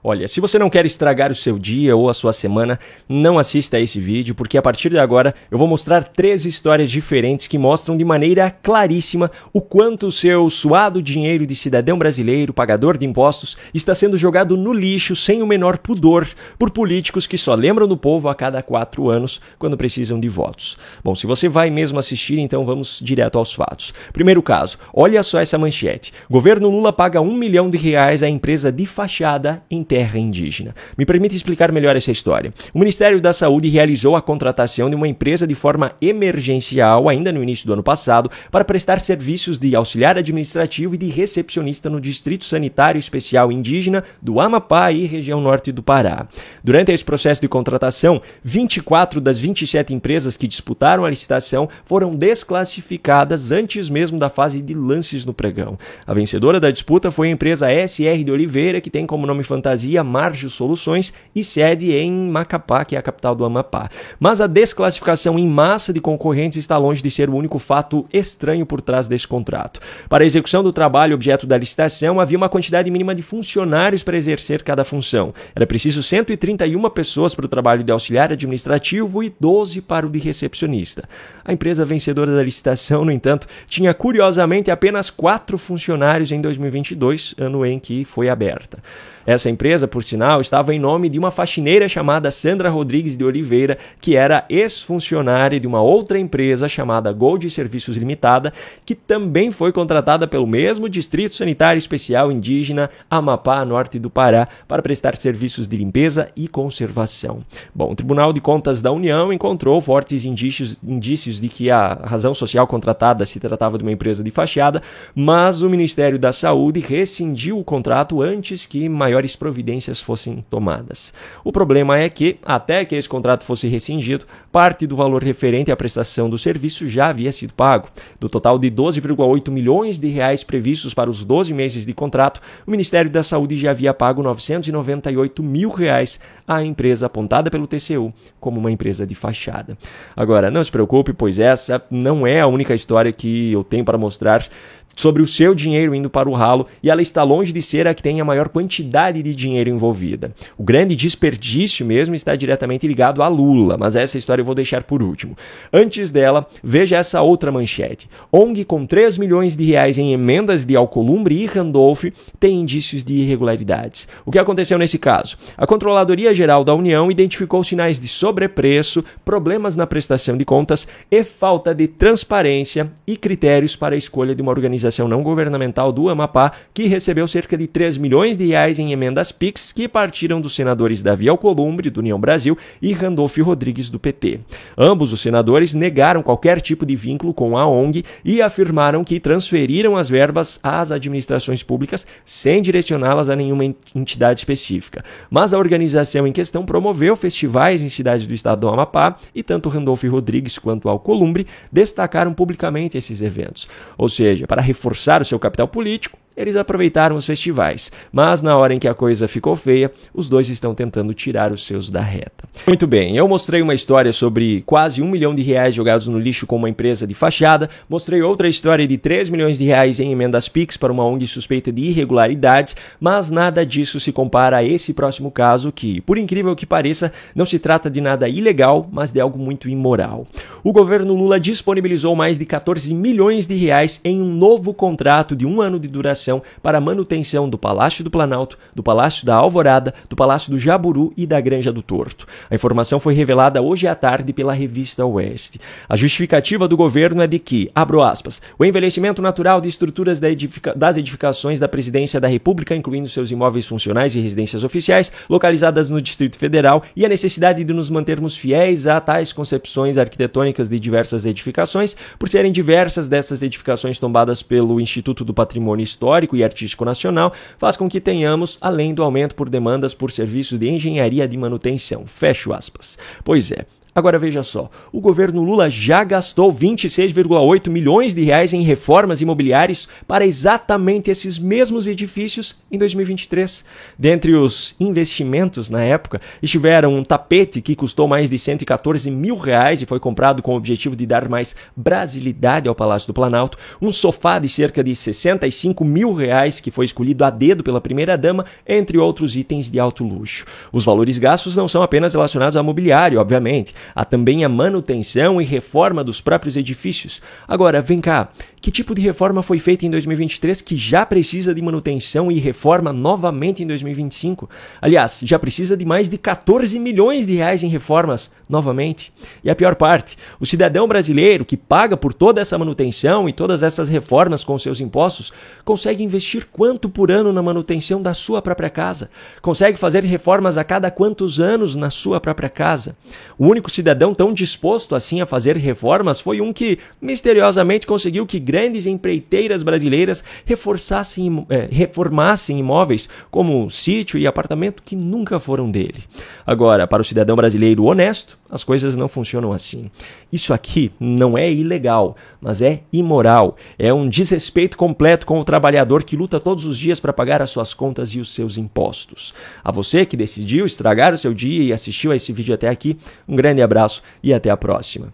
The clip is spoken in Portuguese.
Olha, se você não quer estragar o seu dia ou a sua semana, não assista a esse vídeo, porque a partir de agora eu vou mostrar 3 histórias diferentes que mostram de maneira claríssima o quanto o seu suado dinheiro de cidadão brasileiro, pagador de impostos, está sendo jogado no lixo sem o menor pudor por políticos que só lembram do povo a cada 4 anos quando precisam de votos. Bom, se você vai mesmo assistir, então vamos direto aos fatos. Primeiro caso, olha só essa manchete. Governo Lula paga R$1 milhão à empresa de fachada em terra indígena. Me permite explicar melhor essa história. O Ministério da Saúde realizou a contratação de uma empresa de forma emergencial, ainda no início do ano passado, para prestar serviços de auxiliar administrativo e de recepcionista no Distrito Sanitário Especial Indígena do Amapá e região norte do Pará. Durante esse processo de contratação, 24 das 27 empresas que disputaram a licitação foram desclassificadas antes mesmo da fase de lances no pregão. A vencedora da disputa foi a empresa SR de Oliveira, que tem como nome fantasia Marjo Soluções e sede em Macapá, que é a capital do Amapá. Mas a desclassificação em massa de concorrentes está longe de ser o único fato estranho por trás desse contrato. Para a execução do trabalho objeto da licitação, havia uma quantidade mínima de funcionários para exercer cada função. Era preciso 131 pessoas para o trabalho de auxiliar administrativo e 12 para o de recepcionista. A empresa vencedora da licitação, no entanto, tinha curiosamente apenas 4 funcionários em 2022, ano em que foi aberta. Essa empresa, por sinal, estava em nome de uma faxineira chamada Sandra Rodrigues de Oliveira, que era ex-funcionária de uma outra empresa chamada Gold Serviços Limitada, que também foi contratada pelo mesmo Distrito Sanitário Especial Indígena Amapá, norte do Pará, para prestar serviços de limpeza e conservação. Bom, o Tribunal de Contas da União encontrou fortes indícios de que a razão social contratada se tratava de uma empresa de fachada, mas o Ministério da Saúde rescindiu o contrato antes que maiores providências fossem tomadas. O problema é que, até que esse contrato fosse rescindido, parte do valor referente à prestação do serviço já havia sido pago. Do total de 12,8 milhões de reais previstos para os 12 meses de contrato, o Ministério da Saúde já havia pago 998 mil reais à empresa apontada pelo TCU como uma empresa de fachada. Agora, não se preocupe, pois essa não é a única história que eu tenho para mostrar sobre o seu dinheiro indo para o ralo, e ela está longe de ser a que tem a maior quantidade de dinheiro envolvida. O grande desperdício mesmo está diretamente ligado a Lula, mas essa história eu vou deixar por último. Antes dela, veja essa outra manchete. ONG com 3 milhões de reais em emendas de Alcolumbre e Randolph tem indícios de irregularidades. O que aconteceu nesse caso? A Controladoria Geral da União identificou sinais de sobrepreço, problemas na prestação de contas e falta de transparência e critérios para a escolha de uma organização não governamental do Amapá, que recebeu cerca de 3 milhões de reais em emendas PIX que partiram dos senadores Davi Alcolumbre, do União Brasil, e Randolph Rodrigues, do PT. Ambos os senadores negaram qualquer tipo de vínculo com a ONG e afirmaram que transferiram as verbas às administrações públicas sem direcioná-las a nenhuma entidade específica. Mas a organização em questão promoveu festivais em cidades do estado do Amapá e tanto Randolph Rodrigues quanto Alcolumbre destacaram publicamente esses eventos. Ou seja, para reforçar o seu capital político, eles aproveitaram os festivais, mas na hora em que a coisa ficou feia, os dois estão tentando tirar os seus da reta. Muito bem, eu mostrei uma história sobre quase R$1 milhão jogados no lixo com uma empresa de fachada, mostrei outra história de 3 milhões de reais em emendas PIX para uma ONG suspeita de irregularidades, mas nada disso se compara a esse próximo caso que, por incrível que pareça, não se trata de nada ilegal, mas de algo muito imoral. O governo Lula disponibilizou mais de 14 milhões de reais em um novo contrato de 1 ano de duração para a manutenção do Palácio do Planalto, do Palácio da Alvorada, do Palácio do Jaburu e da Granja do Torto. A informação foi revelada hoje à tarde pela revista Oeste. A justificativa do governo é de que, abro aspas, o envelhecimento natural de estruturas das edificações da Presidência da República, incluindo seus imóveis funcionais e residências oficiais, localizadas no Distrito Federal, e a necessidade de nos mantermos fiéis a tais concepções arquitetônicas de diversas edificações, por serem diversas dessas edificações tombadas pelo Instituto do Patrimônio Histórico e Artístico Nacional, faz com que tenhamos, além do aumento por demandas por serviços de engenharia de manutenção. Fecho aspas. Pois é. Agora veja só, o governo Lula já gastou 26,8 milhões de reais em reformas imobiliárias para exatamente esses mesmos edifícios em 2023. Dentre os investimentos na época, estiveram um tapete que custou mais de 114 mil reais e foi comprado com o objetivo de dar mais brasilidade ao Palácio do Planalto, um sofá de cerca de 65 mil reais que foi escolhido a dedo pela primeira-dama, entre outros itens de alto luxo. Os valores gastos não são apenas relacionados ao mobiliário, obviamente. Há também a manutenção e reforma dos próprios edifícios. Agora, vem cá, que tipo de reforma foi feita em 2023 que já precisa de manutenção e reforma novamente em 2025? Aliás, já precisa de mais de 14 milhões de reais em reformas novamente. E a pior parte, o cidadão brasileiro que paga por toda essa manutenção e todas essas reformas com seus impostos, consegue investir quanto por ano na manutenção da sua própria casa? Consegue fazer reformas a cada quantos anos na sua própria casa? O único cidadão tão disposto assim a fazer reformas foi um que misteriosamente conseguiu que grandes empreiteiras brasileiras reformassem imóveis como sítio e apartamento que nunca foram dele. Agora, para o cidadão brasileiro honesto, as coisas não funcionam assim. Isso aqui não é ilegal, mas é imoral. É um desrespeito completo com o trabalhador que luta todos os dias para pagar as suas contas e os seus impostos. A você que decidiu estragar o seu dia e assistiu a esse vídeo até aqui, um grande abraço e até a próxima.